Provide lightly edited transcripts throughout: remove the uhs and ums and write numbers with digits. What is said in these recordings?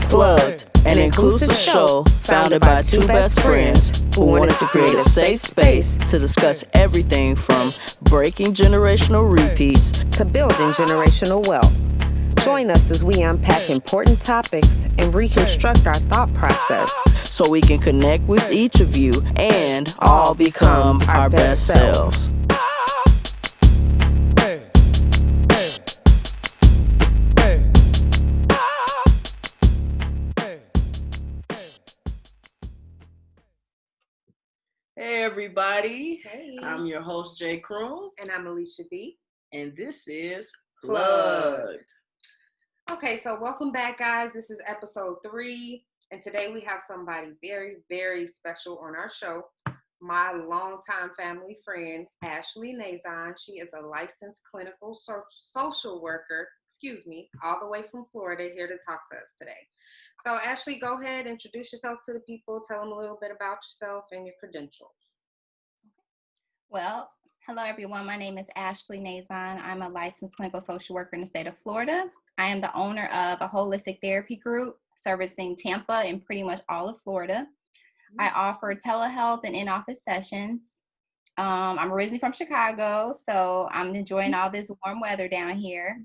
Plugged, an inclusive show founded by two best friends who wanted to create a safe space to discuss everything from breaking generational repeats to building generational wealth. Join us as we unpack important topics and reconstruct our thought process so we can connect with each of you and all become our best selves. Hey everybody, hey. I'm your host Jay Croom. And I'm Alicia B. And this is Plugged. Okay, so welcome back guys. This is episode 3. And today we have somebody very, very special on our show. My longtime family friend, Ashley Nazon. She is a licensed clinical social worker, all the way from Florida, here to talk to us today. So Ashley, go ahead, introduce yourself to the people, tell them a little bit about yourself and your credentials. Well, hello everyone. My name is Ashley Nazon. I'm a licensed clinical social worker in the state of Florida. I am the owner of a holistic therapy group servicing Tampa and pretty much all of Florida. I offer telehealth and in-office sessions. I'm originally from Chicago, so I'm enjoying all this warm weather down here.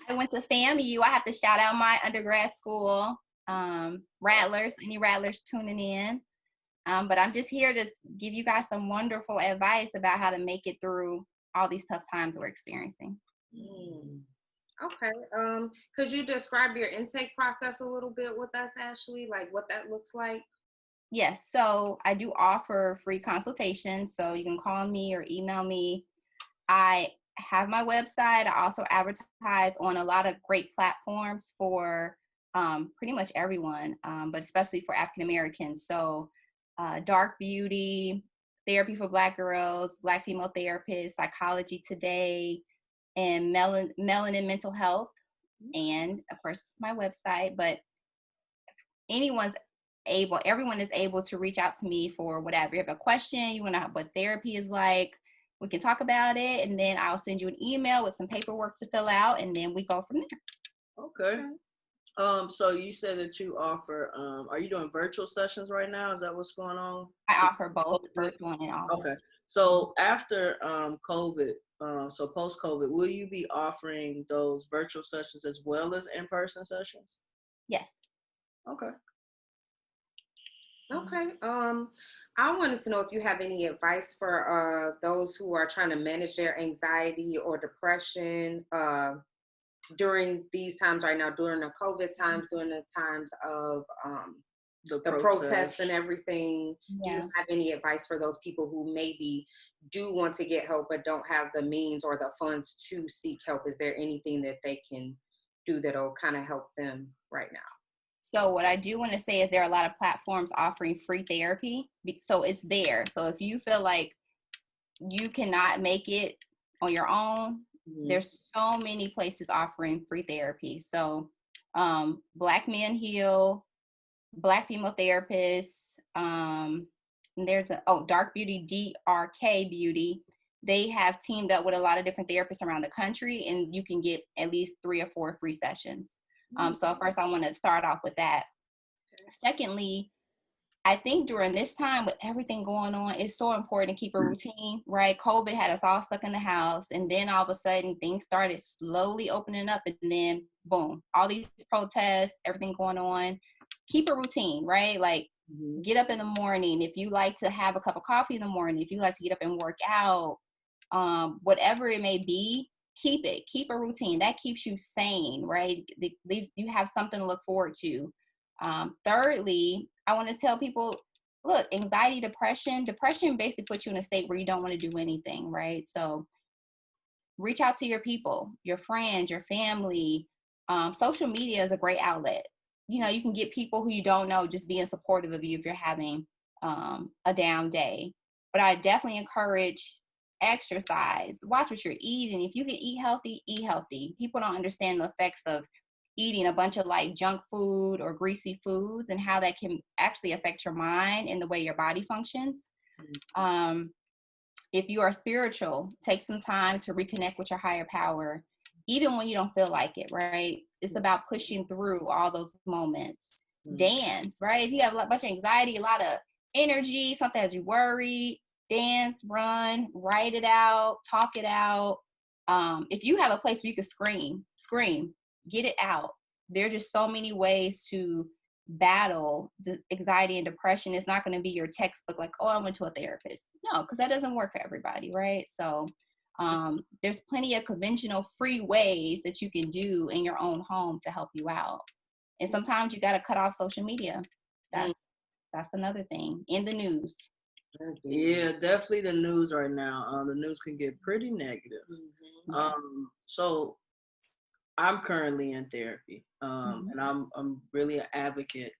I went to FAMU. I have to shout out my undergrad school, Rattlers, any Rattlers tuning in. But I'm just here to give you guys some wonderful advice about how to make it through all these tough times we're experiencing. Okay. Could you describe your intake process a little bit with us, Ashley? Like what that looks like? Yes. So I do offer free consultations. So you can call me or email me. I have my website. I also advertise on a lot of great platforms for pretty much everyone, but especially for African Americans. So Dark Beauty, Therapy for Black Girls, Black Female Therapists, Psychology Today, and Melanin Mental Health, and of course my website. But everyone is able to reach out to me for whatever. You have a question, you want to know what therapy is like, we can talk about it, and then I'll send you an email with some paperwork to fill out, and then we go from there. Okay. So you said that you offer, are you doing virtual sessions right now? Is that what's going on? I offer both virtual and in-office. Okay. So after COVID, so post-COVID, will you be offering those virtual sessions as well as in-person sessions? Yes. Okay. Okay. I wanted to know if you have any advice for those who are trying to manage their anxiety or depression during these times right now, during the COVID times, during the times of the protests and everything. Yeah. Do you have any advice for those people who maybe do want to get help but don't have the means or the funds to seek help? Is there anything that they can do that'll kind of help them right now? So what I do want to say is there are a lot of platforms offering free therapy. So it's there. So if you feel like you cannot make it on your own, there's so many places offering free therapy. So Black Men Heal, Black Female Therapists, there's Dark Beauty, DRK Beauty. They have teamed up with a lot of different therapists around the country, and you can get at least 3 or 4 free sessions. So first I want to start off with that. Secondly, I think during this time with everything going on, it's so important to keep a routine, right? COVID had us all stuck in the house, and then all of a sudden things started slowly opening up, and then boom, all these protests, everything going on. Keep a routine, right? Like get up in the morning. If you like to have a cup of coffee in the morning, if you like to get up and work out, whatever it may be, keep a routine that keeps you sane, right? You have something to look forward to. Thirdly, I want to tell people, look, anxiety, depression basically puts you in a state where you don't want to do anything, right? So reach out to your people, your friends, your family. Social media is a great outlet. You can get people who you don't know just being supportive of you if you're having a down day. But I definitely encourage exercise. Watch what you're eating. If you can eat healthy, eat healthy. People don't understand the effects of eating a bunch of like junk food or greasy foods and how that can actually affect your mind and the way your body functions. If you are spiritual, take some time to reconnect with your higher power even when you don't feel like it, right? It's about pushing through all those moments. Dance, right? If you have a bunch of anxiety, a lot of energy, something has you worried, dance, run, write it out, talk it out. If you have a place where you can scream, get it out. There are just so many ways to battle anxiety and depression. It's not going to be your textbook like, oh, I went to a therapist. No, because that doesn't work for everybody, right? So there's plenty of conventional free ways that you can do in your own home to help you out. And sometimes you got to cut off social media. That's another thing. In the news. Yeah, definitely the news right now. The news can get pretty negative. So I'm currently in therapy, and I'm really an advocate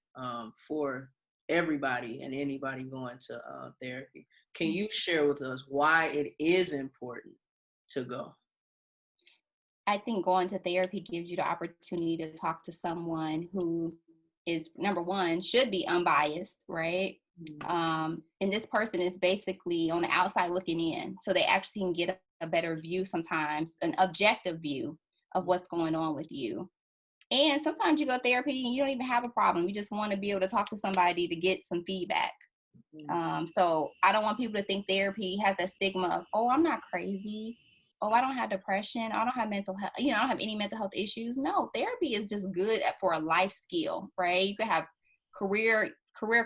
for everybody and anybody going to therapy. Can you share with us why it is important to go? I think going to therapy gives you the opportunity to talk to someone who is, number one, should be unbiased, right? And this person is basically on the outside looking in. So they actually can get a better view sometimes, an objective view of what's going on with you. And sometimes you go to therapy and you don't even have a problem. You just want to be able to talk to somebody to get some feedback. So I don't want people to think therapy has that stigma of, oh, I'm not crazy. Oh, I don't have depression. I don't have mental health. I don't have any mental health issues. No, therapy is just good for a life skill, right? You could have career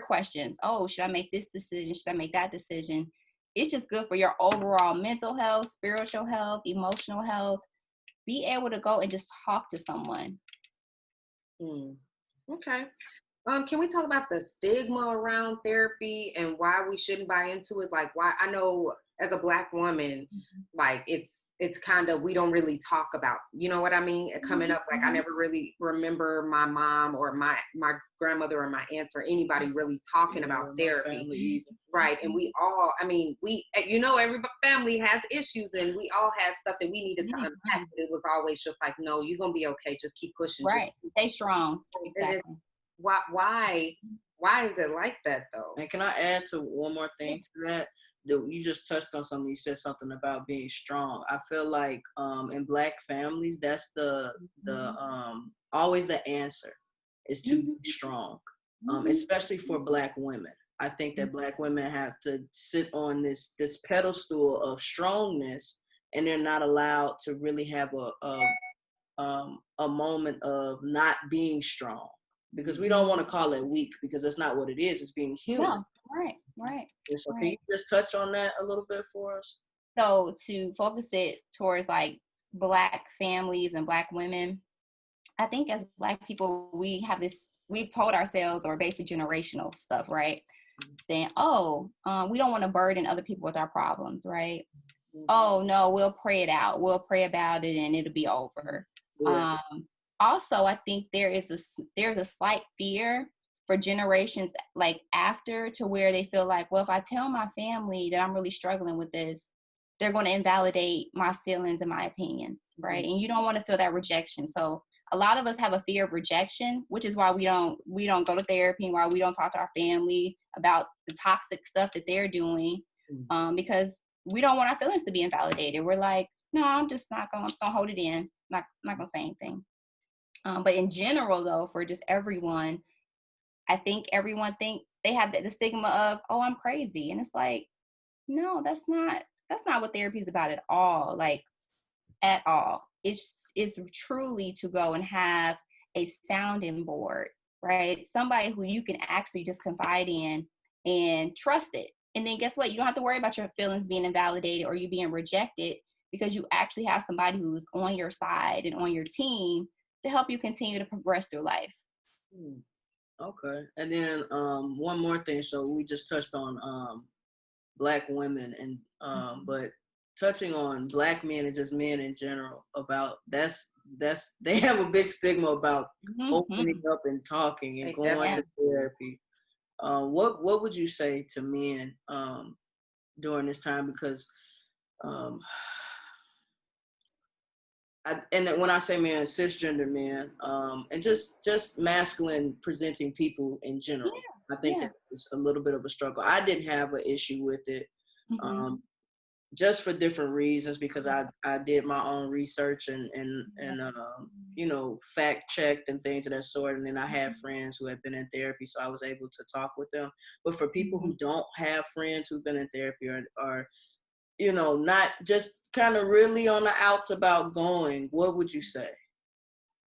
questions. Oh, should I make this decision? Should I make that decision? It's just good for your overall mental health, spiritual health, emotional health. Be able to go and just talk to someone. Okay. Can we talk about the stigma around therapy and why we shouldn't buy into it? Like, why? I know as a Black woman, like it's kind of, we don't really talk about, you know what I mean? Coming up, like I never really remember my mom or my grandmother or my aunts or anybody really talking about therapy. Right. And we all, I mean, every family has issues and we all had stuff that we needed to unpack. But it was always just like, no, you're going to be okay. Just keep pushing. Right. Stay strong. Exactly. Why is it like that though? And can I add to one more thing to that? You just touched on something. You said something about being strong. I feel like in Black families, that's the always the answer is to be strong, especially for Black women. I think that Black women have to sit on this pedestal of strongness, and they're not allowed to really have a moment of not being strong, because we don't want to call it weak, because that's not what it is. It's being human. No. Right. So can you just touch on that a little bit for us? So to focus it towards like Black families and Black women, I think as Black people, we've told ourselves, or basic generational stuff, right? Saying, we don't want to burden other people with our problems, right? Oh no, we'll pray it out. We'll pray about it and it'll be over. Yeah. Also, I think there's a slight fear for generations like after, to where they feel like, well, if I tell my family that I'm really struggling with this, they're going to invalidate my feelings and my opinions, right? And you don't want to feel that rejection. So a lot of us have a fear of rejection, which is why we don't go to therapy, and why we don't talk to our family about the toxic stuff that they're doing, because we don't want our feelings to be invalidated. We're like, no, I'm just gonna hold it in, not gonna say anything. But in general, though, for just everyone, I think everyone think they have the stigma of, oh, I'm crazy. And it's like, no, that's not what therapy is about at all. Like, at all. It's truly to go and have a sounding board, right? Somebody who you can actually just confide in and trust it. And then guess what? You don't have to worry about your feelings being invalidated or you being rejected, because you actually have somebody who's on your side and on your team to help you continue to progress through life. Okay. And then one more thing. So we just touched on Black women, and but touching on Black men and just men in general, about that's they have a big stigma about opening up and talking and going to therapy. What would you say to men during this time? Because and when I say men, cisgender men, and just masculine presenting people in general, I think that it's a little bit of a struggle. I didn't have an issue with it, just for different reasons, because I did my own research and you know, fact checked and things of that sort. And then I had friends who had been in therapy, so I was able to talk with them. But for people who don't have friends who've been in therapy, or you know, not just kind of really on the outs about going, what would you say?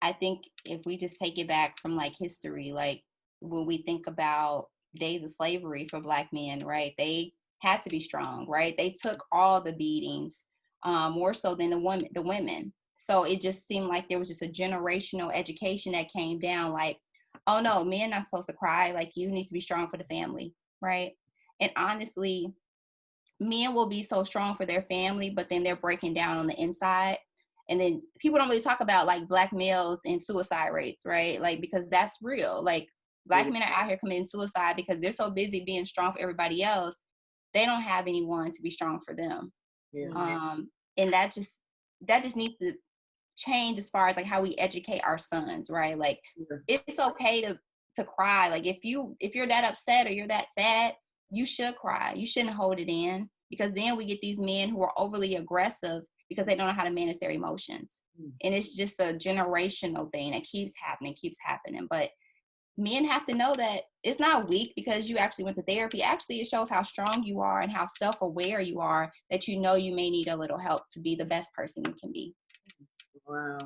I think if we just take it back from like history, like when we think about days of slavery for Black men, right? They had to be strong, right? They took all the beatings, more so than the women. So it just seemed like there was just a generational education that came down like, oh no, men not supposed to cry. Like you need to be strong for the family, right? And honestly, men will be so strong for their family, but then they're breaking down on the inside. And then people don't really talk about like Black males and suicide rates, right? Like, because that's real. Like Black men are out here committing suicide because they're so busy being strong for everybody else. They don't have anyone to be strong for them. Yeah. And that just needs to change as far as like how we educate our sons, right? Like it's okay to cry. Like if you're that upset or you're that sad, you should cry. You shouldn't hold it in, because then we get these men who are overly aggressive because they don't know how to manage their emotions. And it's just a generational thing that keeps happening. But men have to know that it's not weak because you actually went to therapy. Actually, it shows how strong you are and how self-aware you are, that you know you may need a little help to be the best person you can be. Wow.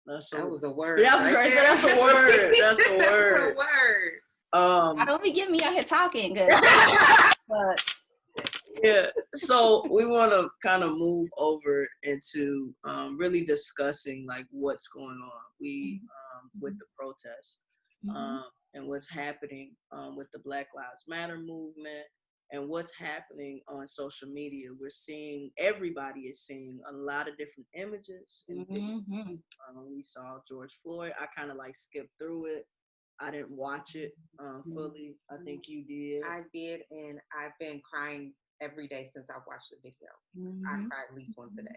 That was a word. Yeah, that's great. So that's a word. That's a word. That's a word. I don't be getting me out here talking good. But yeah. So we want to kind of move over into really discussing like what's going on. We with the protests and what's happening with the Black Lives Matter movement and what's happening on social media. We're seeing, everybody is seeing a lot of different images. And we saw George Floyd. I kind of like skipped through it. I didn't watch it fully. I think you did. I did, and I've been crying every day since I've watched the video. I cried at least once a day.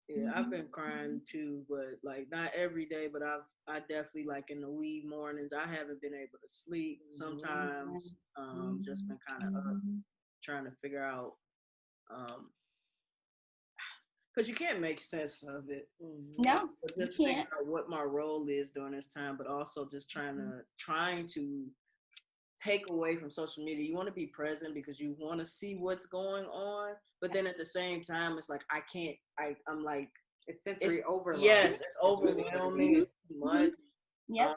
Yeah, I've been crying too, but like not every day, but I definitely, like in the wee mornings, I haven't been able to sleep sometimes. Just been kind of up trying to figure out, because you can't make sense of it. No, but just you figure can't. out what my role is during this time, but also just trying to take away from social media. You want to be present because you want to see what's going on, but then at the same time, it's like I'm like, it's sensory overload. Yes, it's overwhelming. It's too much. Yep.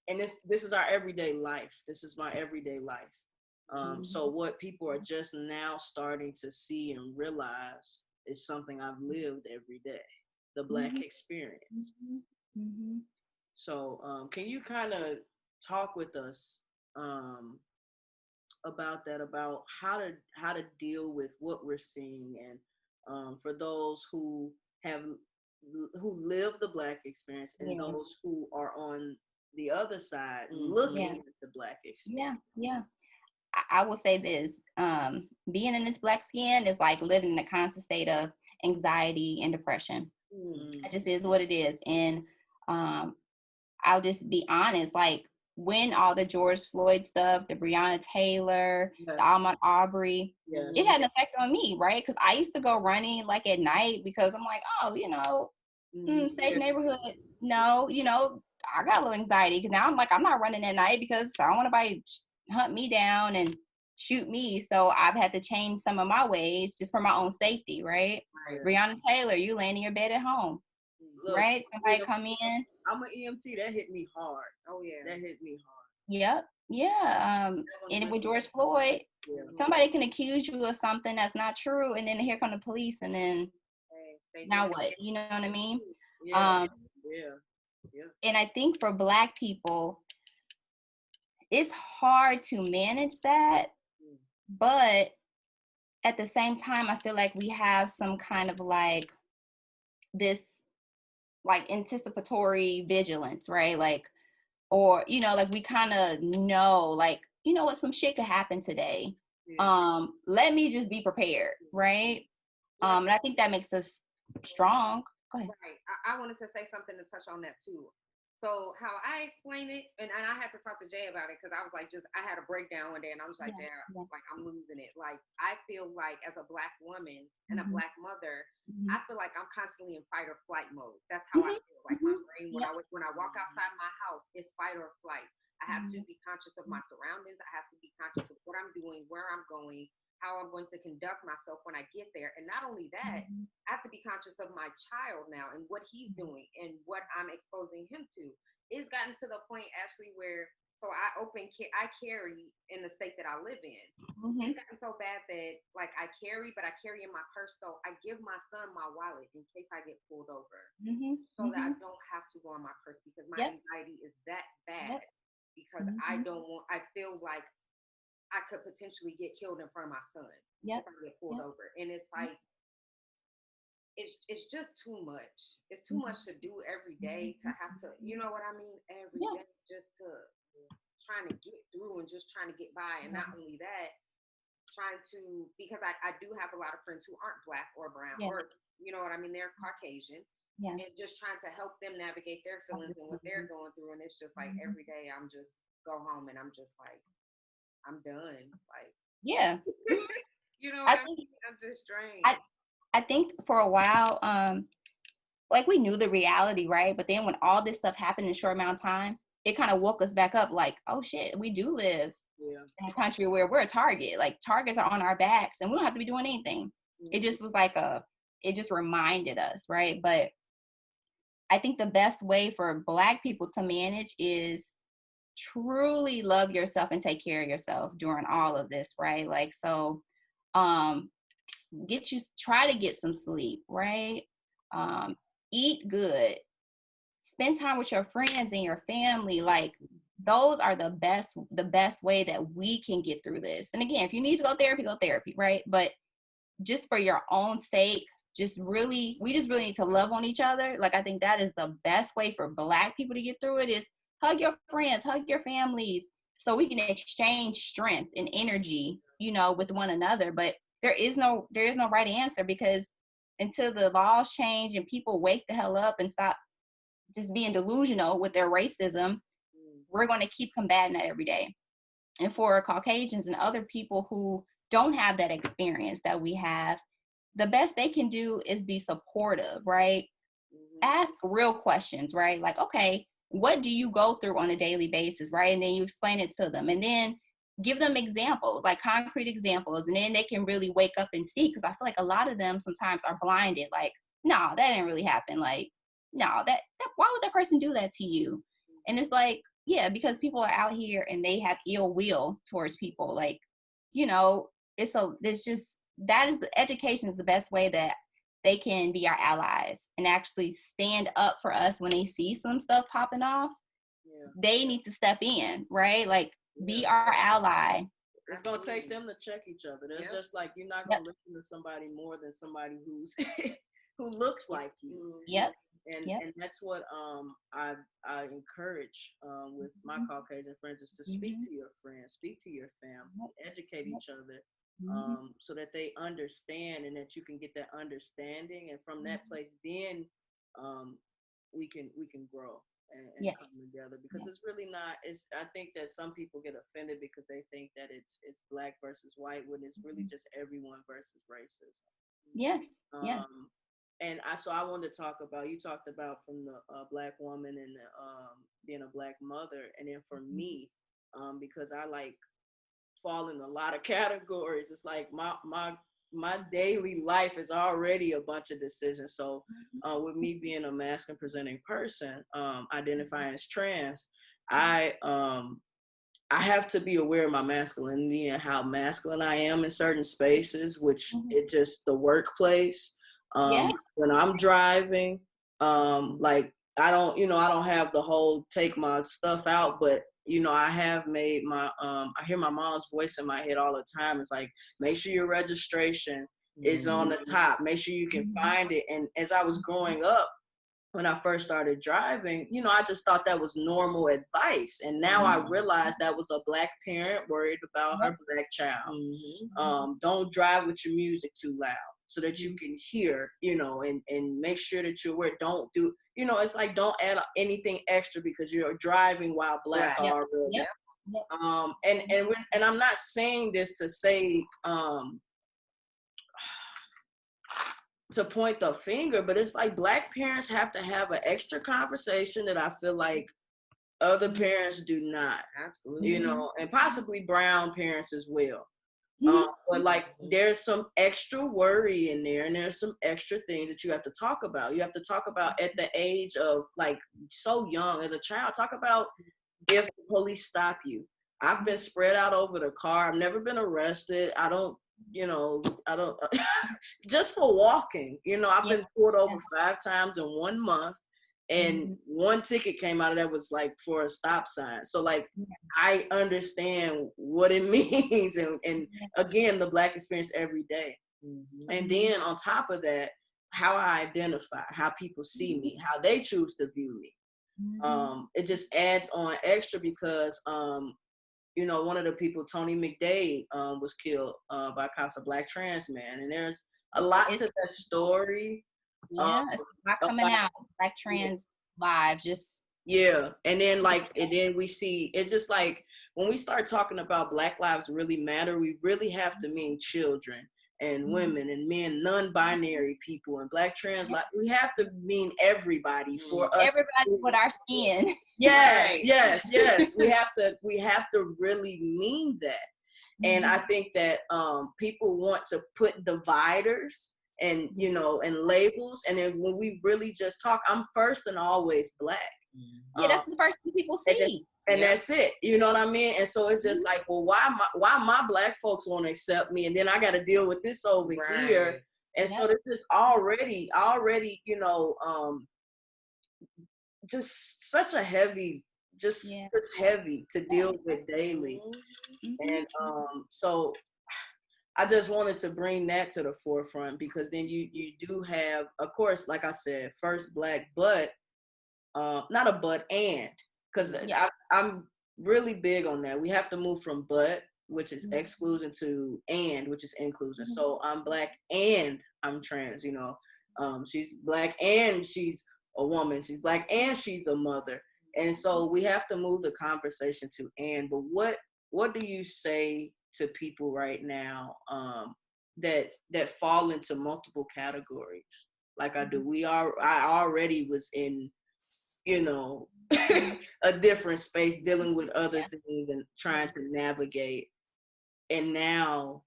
And this is our everyday life. This is my everyday life. So what people are just now starting to see and realize is something I've lived every day, the Black experience. So can you kind of talk with us about that, about how to deal with what we're seeing, and for those who live the Black experience and those who are on the other side looking at the Black experience. Yeah. I will say this, being in this Black skin is like living in a constant state of anxiety and depression. It just is what it is. And I'll just be honest, like when all the George Floyd stuff, the Breonna Taylor, the Ahmaud Arbery, it had an effect on me, right? Because I used to go running like at night because I'm like, oh, safe neighborhood. No, I got a little anxiety because now I'm like, I'm not running at night because I don't want anybody hunt me down and shoot me. So I've had to change some of my ways just for my own safety, right? Breonna Taylor, you laying in your bed at home. Look, right? Somebody come in. I'm an EMT. That hit me hard. Oh yeah, that hit me hard. Yep. Yeah. And with George Floyd, somebody can accuse you of something that's not true, and then here come the police, and then now what? You know what I mean? Yeah. And I think for Black people, it's hard to manage that, but at the same time, I feel like we have some kind of like this like anticipatory vigilance, right? Like, or, like we kind of know, like, you know what, some shit could happen today. Let me just be prepared, right? And I think that makes us strong. Go ahead. Right. I wanted to say something to touch on that too. So how I explain it, and I had to talk to Jay about it because I was like, I had a breakdown one day, and I was like, Jay, like I'm losing it. Like I feel like as a Black woman and a Black mother, I feel like I'm constantly in fight or flight mode. That's how I feel. Like my brain, when I walk outside my house, it's fight or flight. I have to be conscious of my surroundings. I have to be conscious of what I'm doing, where I'm going, how I'm going to conduct myself when I get there. And not only that, I have to be conscious of my child now and what he's doing and what I'm exposing him to. It's gotten to the point, Ashley, where I carry in the state that I live in. It's gotten so bad that like I carry, but I carry in my purse. So I give my son my wallet in case I get pulled over, so that I don't have to go in my purse because my anxiety is that bad. Because I feel like I could potentially get killed in front of my son if I get pulled over. And it's like, it's just too much. It's too much to do every day to have to, you know what I mean? Every day just to trying to get through and just trying to get by. And not only that, trying to, because I do have a lot of friends who aren't Black or brown or, you know what I mean? They're Caucasian. And just trying to help them navigate their feelings and what they're going through. And it's just like every day I'm just go home and I'm just like, I'm done. Like, you know what I mean? I'm just drained. I think for a while, like we knew the reality, right? But then when all this stuff happened in a short amount of time, it kind of woke us back up like, oh shit, we do live in a country where we're a target. Like targets are on our backs and we don't have to be doing anything. It just was like it just reminded us, right? But I think the best way for Black people to manage is truly love yourself and take care of yourself during all of this, right? Like, so, try to get some sleep, right? Eat good, spend time with your friends and your family. Like, those are the best way that we can get through this. And again, if you need to go therapy, right? But just for your own sake, we just really need to love on each other. Like, I think that is the best way for Black people to get through it is hug your friends, hug your families, so we can exchange strength and energy, you know, with one another. But there is no right answer, because until the laws change and people wake the hell up and stop just being delusional with their racism, we're going to keep combating that every day. And for Caucasians and other people who don't have that experience that we have, the best they can do is be supportive, right? Ask real questions, right? Like, okay, what do you go through on a daily basis, right? And then you explain it to them, and then give them examples, like concrete examples, and then they can really wake up and see. Because I feel like a lot of them sometimes are blinded, like, no, that didn't really happen. Like, no, that why would that person do that to you? And it's like, yeah, because people are out here and they have ill will towards people. Like, you know, education is the best way that they can be our allies and actually stand up for us when they see some stuff popping off. They need to step in, right? Like, be our ally. It's gonna take them to check each other. It's just like, you're not gonna listen to somebody more than somebody who's who looks like you. And that's what I encourage with my Caucasian friends, is to speak to your friends, speak to your family, educate each other, so that they understand, and that you can get that understanding, and from that place, then we can grow and come together. Because it's really not. I think that some people get offended because they think that it's Black versus white, when it's really just everyone versus racism. And I wanted to talk about, you talked about from the Black woman and being a Black mother, and then for me, because I like fall in a lot of categories. It's like my daily life is already a bunch of decisions. So with me being a masculine presenting person, identifying as trans, I have to be aware of my masculinity and how masculine I am in certain spaces, which it just the workplace. When I'm driving, like I don't have the whole take my stuff out, but I have made my I hear my mom's voice in my head all the time. It's like, make sure your registration is on the top, make sure you can find it. And as I was growing up, when I first started driving, I just thought that was normal advice. And now I realize that was a Black parent worried about her Black child. Don't drive with your music too loud. so that you can hear, and make sure that you're aware. Don't do, it's like don't add anything extra because you're driving while black Right. are red. Yep. And I'm not saying this to say to point the finger, but it's like black parents have to have an extra conversation that I feel like other parents do not. Absolutely. And possibly brown parents as well. Mhm. But like there's some extra worry in there, and there's some extra things that you have to talk about. You have to talk about at the age of like so young as a child. Talk about if the police stop you. I've been spread out over the car. I've never been arrested. I don't just for walking. I've been pulled over 5 times in 1 month, and one ticket came out of that was like for a stop sign. So like I understand what it means, and again, the black experience every day. And then on top of that, how I identify, how people see me, how they choose to view me. It just adds on extra because one of the people, Tony McDade, was killed by cops, a black trans man, and there's a lot to that story. Yeah, it's not coming out. Black trans lives, just and then we see it. Just like when we start talking about Black Lives Really Matter, we really have to mean children and women and men, non-binary people, and black trans life. We have to mean everybody for us. Everybody with our skin. Yes, right. yes. We have to really mean that. And I think that people want to put dividers and and labels, and then when we really just talk, I'm first and always black. Yeah, that's the first thing people see. And that's it. You know what I mean? And so it's just like, well, why my black folks won't accept me, and then I got to deal with this over here. And so this is already, just such a heavy, just heavy to deal with daily. And so I just wanted to bring that to the forefront, because then you do have, of course, like I said, first black, but not a but and, because I'm really big on that. We have to move from but, which is exclusion, to and, which is inclusion. So I'm black and I'm trans, she's black and she's a woman. She's black and she's a mother. And so we have to move the conversation to and. But what do you say to people right now that fall into multiple categories like I do? I already was in, a different space, dealing with other things and trying to navigate. And now,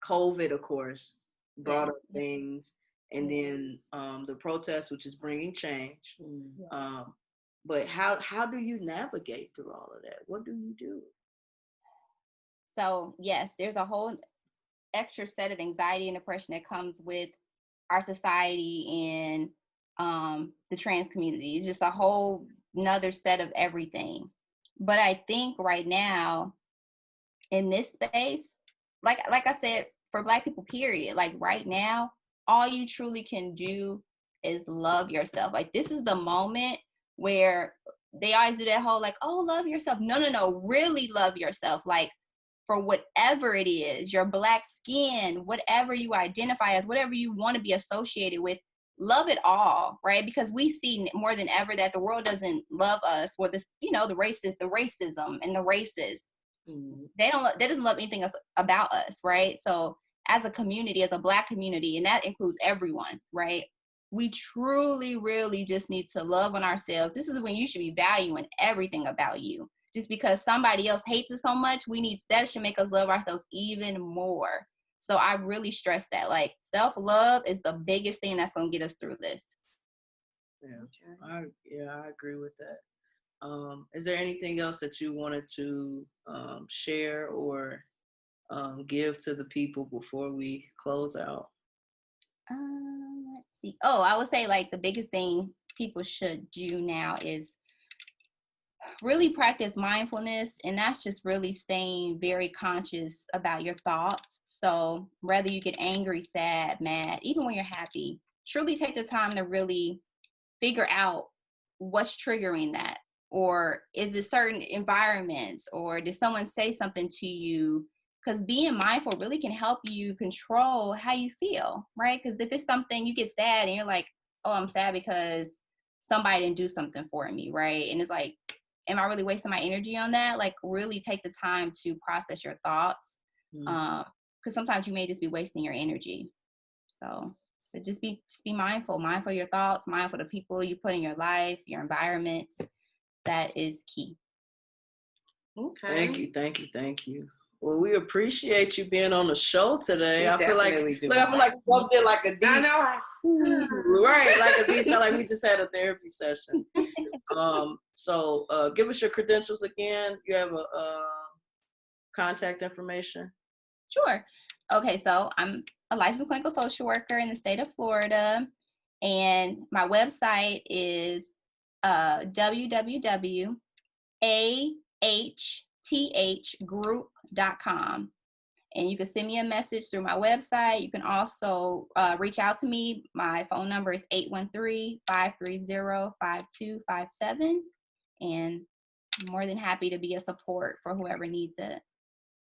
COVID, of course, brought up things. And then the protests, which is bringing change. But how do you navigate through all of that? What do you do? So yes, there's a whole extra set of anxiety and depression that comes with our society and the trans community. It's just a whole another set of everything. But I think right now in this space, like I said, for Black people, period, like right now, all you truly can do is love yourself. Like this is the moment where they always do that whole like, oh, love yourself. No, really love yourself. Like for whatever it is, your Black skin, whatever you identify as, whatever you want to be associated with, love it all, right? Because we see more than ever that the world doesn't love us, or this, the racism and the racists. They doesn't love anything else about us, right? So as a community, as a Black community, and that includes everyone, right? We truly, really just need to love on ourselves. This is when you should be valuing everything about you. Just because somebody else hates us so much, that should make us love ourselves even more. So I really stress that, like, self-love is the biggest thing that's going to get us through this. I agree with that. Is there anything else that you wanted to share or give to the people before we close out? Let's see. Oh, I would say like the biggest thing people should do now is really practice mindfulness, and that's just really staying very conscious about your thoughts. So whether you get angry, sad, mad, even when you're happy, truly take the time to really figure out what's triggering that. Or is it certain environments, or did someone say something to you because being mindful really can help you control how you feel, right? Because if it's something you get sad and you're like, oh, I'm sad because somebody didn't do something for me, right? And it's like, am I really wasting my energy on that? Like, really take the time to process your thoughts, because sometimes you may just be wasting your energy. So, but just be mindful of your thoughts, mindful of the people you put in your life, your environment. That is key. Okay. Thank you. Well, we appreciate you being on the show today. I feel like we both did like a deep, I know. right? Like a deep, sound like we just had a therapy session. So give us your credentials again. You have a contact information. Sure. Okay, so I'm a licensed clinical social worker in the state of Florida, and my website is www.ahthgroup.com. And you can send me a message through my website. You can also reach out to me. My phone number is 813-530-5257. And I'm more than happy to be a support for whoever needs it.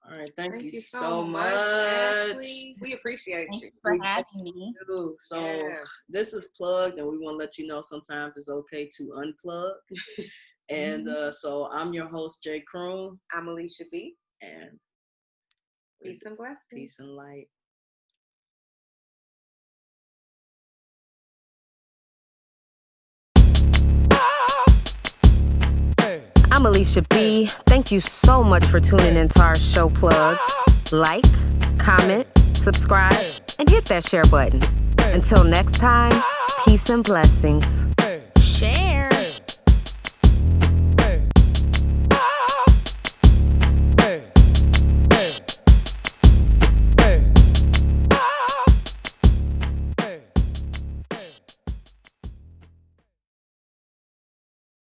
All right. Thank you so much. Ashley. We appreciate you. Thanks for having me. So this is plugged, and we want to let you know sometimes it's okay to unplug. And so I'm your host, Jay Croom. I'm Alicia B. And peace and blessings. Peace and light. I'm Alicia B. Thank you so much for tuning into our show Plug. Like, comment, subscribe, and hit that share button. Until next time, peace and blessings. Share.